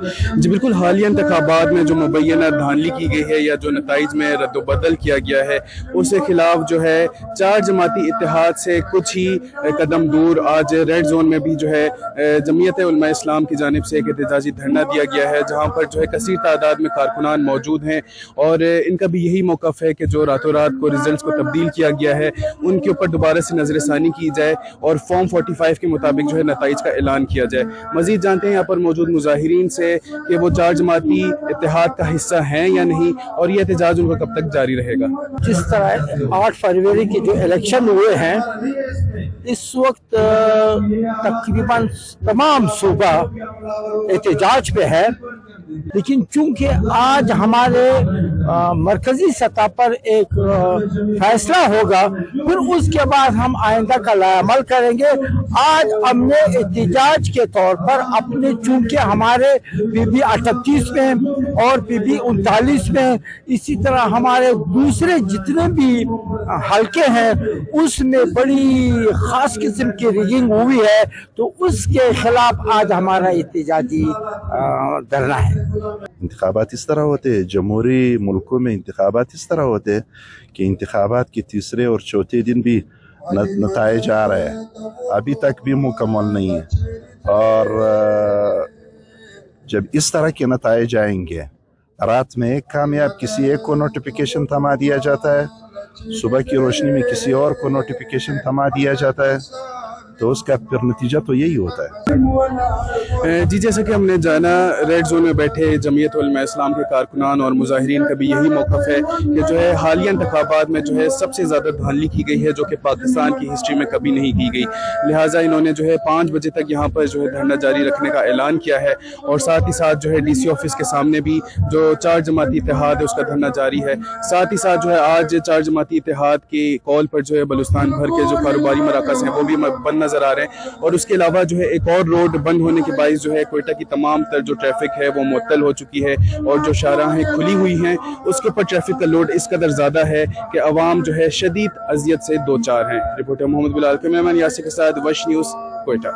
جی بالکل، حالیہ انتخابات میں جو مبینہ دھاندلی کی گئی ہے یا جو نتائج میں رد و بدل کیا گیا ہے اس کے خلاف جو ہے چار جماعتی اتحاد سے کچھ ہی قدم دور آج ریڈ زون میں بھی جو ہے جمعیت علماء اسلام کی جانب سے ایک احتجاجی دھرنا دیا گیا ہے، جہاں پر جو ہے کثیر تعداد میں کارکنان موجود ہیں اور ان کا بھی یہی موقف ہے کہ جو راتوں رات کو ریزلٹس کو تبدیل کیا گیا ہے ان کے اوپر دوبارہ سے نظر ثانی کی جائے اور فارم 45 کے مطابق جو ہے نتائج کا اعلان کیا جائے۔ مزید جانتے ہیں یہاں پر موجود مظاہرین سے کہ وہ چار جماعتی اتحاد کا حصہ ہیں یا نہیں اور یہ احتجاج ان کا کب تک جاری رہے گا۔ جس طرح 8 فروری کے جو الیکشن ہوئے ہیں اس وقت تقریباً تمام صوبہ احتجاج پہ ہے، لیکن چونکہ آج ہمارے مرکزی سطح پر ایک فیصلہ ہوگا پھر اس کے بعد ہم آئندہ کا عمل کریں گے۔ آج ہم نے احتجاج کے طور پر اپنے چونکہ ہمارے پی بی 38 میں اور پی بی 39 میں اسی طرح ہمارے دوسرے جتنے بھی حلقے ہیں اس میں بڑی خاص قسم کی ریگنگ ہوئی ہے، تو اس کے خلاف آج ہمارا احتجاجی دھرنا ہے۔ انتخابات اس طرح ہوتے ہیں، جمہوری ملکوں میں انتخابات اس طرح ہوتے ہیں کہ انتخابات کے تیسرے اور چوتھے دن بھی نتائج آ رہے ہیں، ابھی تک بھی مکمل نہیں ہے، اور جب اس طرح کے نتائج آئیں گے، رات میں ایک کامیاب کسی ایک کو نوٹیفیکیشن تھما دیا جاتا ہے، صبح کی روشنی میں کسی اور کو نوٹیفیکیشن تھما دیا جاتا ہے، تو اس کا پھر نتیجہ تو یہی ہوتا ہے۔ جی جیسا کہ ہم نے جانا ریڈ زون میں بیٹھے جمعیت علماء اسلام کے کارکنان اور مظاہرین کا بھی یہی موقف ہے کہ جو ہے حالیہ انتخابات میں جو ہے سب سے زیادہ دھاندلی کی گئی ہے جو کہ پاکستان کی ہسٹری میں کبھی نہیں کی گئی، لہٰذا انہوں نے جو ہے 5 بجے تک یہاں پر جو ہے دھرنا جاری رکھنے کا اعلان کیا ہے اور ساتھ ہی ساتھ جو ہے ڈی سی آفس کے سامنے بھی جو چار جماعتی اتحاد ہے اس کا دھرنا جاری ہے۔ ساتھ ہی ساتھ جو ہے آج چار جماعتی اتحاد کی کال پر جو ہے بلوچستان بھر کے جو کاروباری مراکز ہیں وہ بھی بند نظر آ رہے ہیں، اور اس کے علاوہ جو ہے ایک اور روڈ بند ہونے کے باعث جو ہے کوئٹہ کی تمام تر جو ٹریفک ہے وہ معطل ہو چکی ہے اور جو شاہراہیں کھلی ہوئی ہیں اس کے اوپر ٹریفک کا لوڈ اس قدر زیادہ ہے کہ عوام جو ہے شدید اذیت سے دوچار ہیں۔ رپورٹر محمد بلال، کیمرہ مین یاسر کے ساتھ وش نیوز، کوئٹہ۔